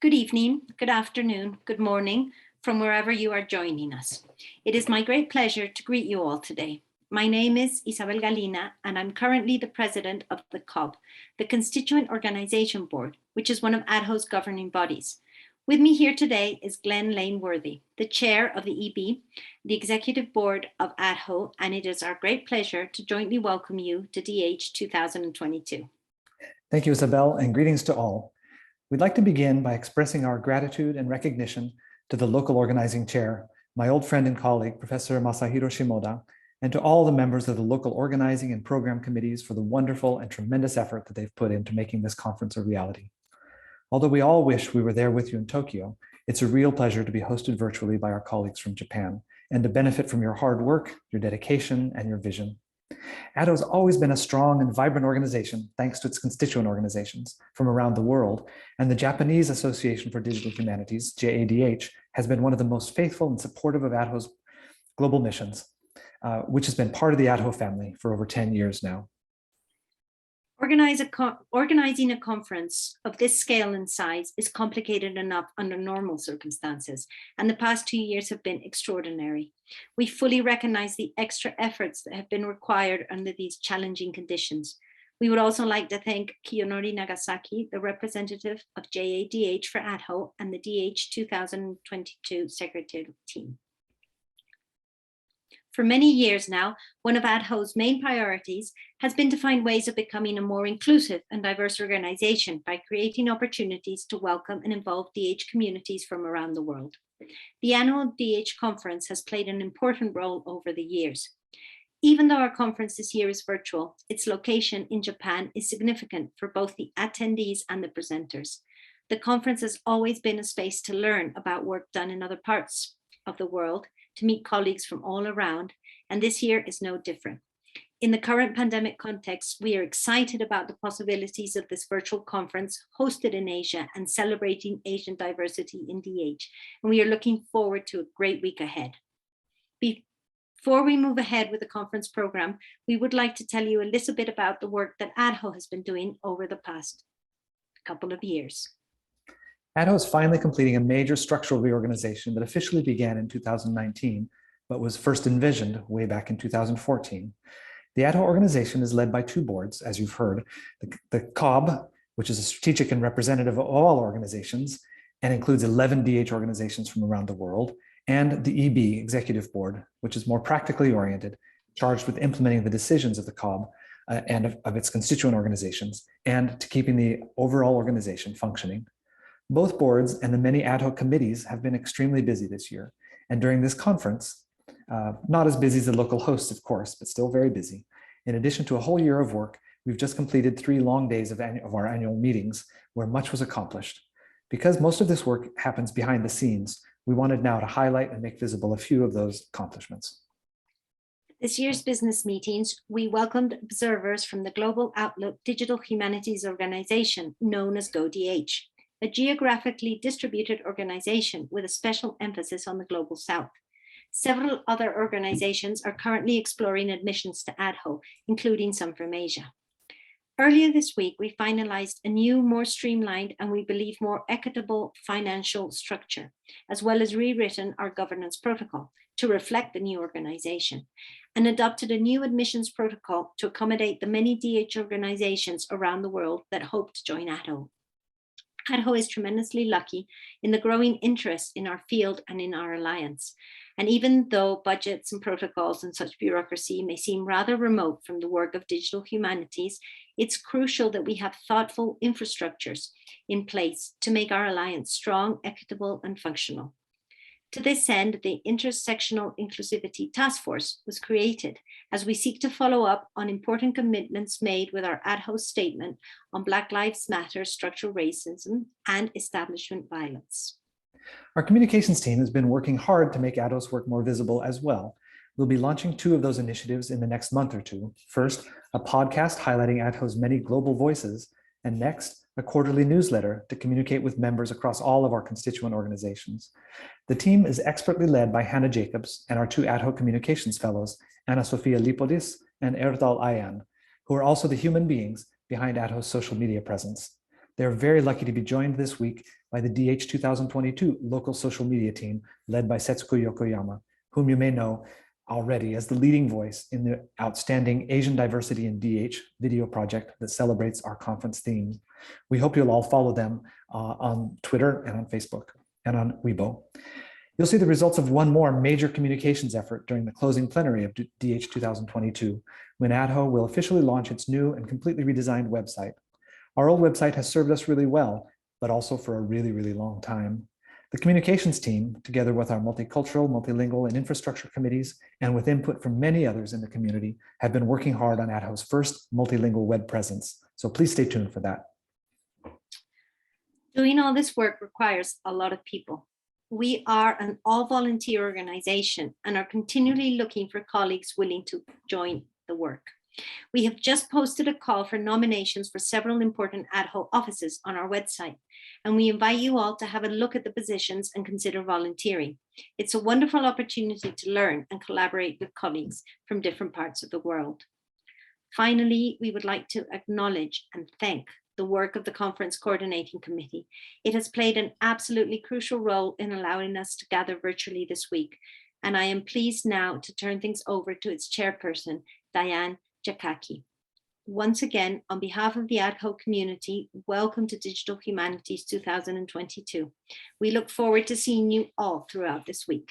Good evening, good afternoon, good morning from wherever you are joining us. It is my great pleasure to greet you all today. My name is Isabel Galina, and I'm currently the president of the COB, the Constituent Organization Board, which is one of ADHO's governing bodies. With me here today is Glen Layne-Worthey, the chair of the EB, the executive board of ADHO, and it is our great pleasure to jointly welcome you to DH 2022. Thank you, Isabel, and greetings to all. We'd like to begin by expressing our gratitude and recognition to the local organizing chair, my old friend and colleague, Professor Masahiro Shimoda, and to all the members of the local organizing and program committees for the wonderful and tremendous effort that they've put into making this conference a reality. Although we all wish we were there with you in Tokyo, it's a real pleasure to be hosted virtually by our colleagues from Japan and to benefit from your hard work, your dedication, and your vision. ADHO has always been a strong and vibrant organization thanks to its constituent organizations from around the world, and the Japanese Association for Digital Humanities, JADH, has been one of the most faithful and supportive of ADHO's global missions, which has been part of the ADHO family for over 10 years now. Organizing a conference of this scale and size is complicated enough under normal circumstances, and the past 2 years have been extraordinary. We fully recognize the extra efforts that have been required under these challenging conditions. We would also like to thank Kiyonori Nagasaki, the representative of JADH for ADHO and the DH 2022 secretarial team. For many years now, one of ADHO's main priorities has been to find ways of becoming a more inclusive and diverse organization by creating opportunities to welcome and involve DH communities from around the world. The annual DH conference has played an important role over the years. Even though our conference this year is virtual, its location in Japan is significant for both the attendees and the presenters. The conference has always been a space to learn about work done in other parts of the world, to meet colleagues from all around, and this year is no different. In the current pandemic context, we are excited about the possibilities of this virtual conference hosted in Asia and celebrating Asian diversity in DH, and we are looking forward to a great week ahead. Before we move ahead with the conference program, we would like to tell you a little bit about the work that ADHO has been doing over the past couple of years. ADHO is finally completing a major structural reorganization that officially began in 2019, but was first envisioned way back in 2014. The ADHO organization is led by two boards, as you've heard, the COB, which is a strategic and representative of all organizations and includes 11 DH organizations from around the world, and the EB, Executive Board, which is more practically oriented, charged with implementing the decisions of the COB and of its constituent organizations, and to keeping the overall organization functioning. Both boards and the many ADHO committees have been extremely busy this year. And during this conference, not as busy as the local hosts, of course, but still very busy. In addition to a whole year of work, we've just completed 3 long days of our annual meetings where much was accomplished. Because most of this work happens behind the scenes, we wanted now to highlight and make visible a few of those accomplishments. This year's business meetings, we welcomed observers from the Global Outlook Digital Humanities Organization, known as GoDH, a geographically distributed organization with a special emphasis on the Global South. Several other organizations are currently exploring admissions to ADHO, including some from Asia. Earlier this week, we finalized a new, more streamlined, and we believe more equitable financial structure, as well as rewritten our governance protocol to reflect the new organization, and adopted a new admissions protocol to accommodate the many DH organizations around the world that hope to join ADHO. ADHO is tremendously lucky in the growing interest in our field and in our alliance. And even though budgets and protocols and such bureaucracy may seem rather remote from the work of digital humanities, it's crucial that we have thoughtful infrastructures in place to make our alliance strong, equitable, and functional. To this end, the Intersectional Inclusivity Task Force was created as we seek to follow up on important commitments made with our ADHO statement on Black Lives Matter, structural racism, and establishment violence. Our communications team has been working hard to make ADHO's work more visible as well. We'll be launching 2 of those initiatives in the next month or 2. First, a podcast highlighting ADHO's many global voices, and next, a quarterly newsletter to communicate with members across all of our constituent organizations. The team is expertly led by Hannah Jacobs and our 2 ADHO communications fellows, Anna Sofia Lipodis and Erdal Ayan, who are also the human beings behind ADHO's social media presence. They're very lucky to be joined this week by the DH2022 local social media team led by Setsuko Yokoyama, whom you may know already as the leading voice in the outstanding Asian Diversity in DH video project that celebrates our conference theme. We hope you'll all follow them on Twitter and on Facebook and on Weibo. You'll see the results of one more major communications effort during the closing plenary of DH 2022, when ADHO will officially launch its new and completely redesigned website. Our old website has served us really well, but also for a really, really long time. The communications team, together with our multicultural, multilingual, and infrastructure committees, and with input from many others in the community, have been working hard on ADHO's first multilingual web presence. So please stay tuned for that. Doing all this work requires a lot of people. We are an all-volunteer organization and are continually looking for colleagues willing to join the work. We have just posted a call for nominations for several important ADHO offices on our website, and we invite you all to have a look at the positions and consider volunteering. It's a wonderful opportunity to learn and collaborate with colleagues from different parts of the world. Finally, we would like to acknowledge and thank the work of the Conference Coordinating Committee. It has played an absolutely crucial role in allowing us to gather virtually this week, and I am pleased now to turn things over to its chairperson, Diane Jakaki. Once again, on behalf of the ADHO community, welcome to Digital Humanities 2022. We look forward to seeing you all throughout this week.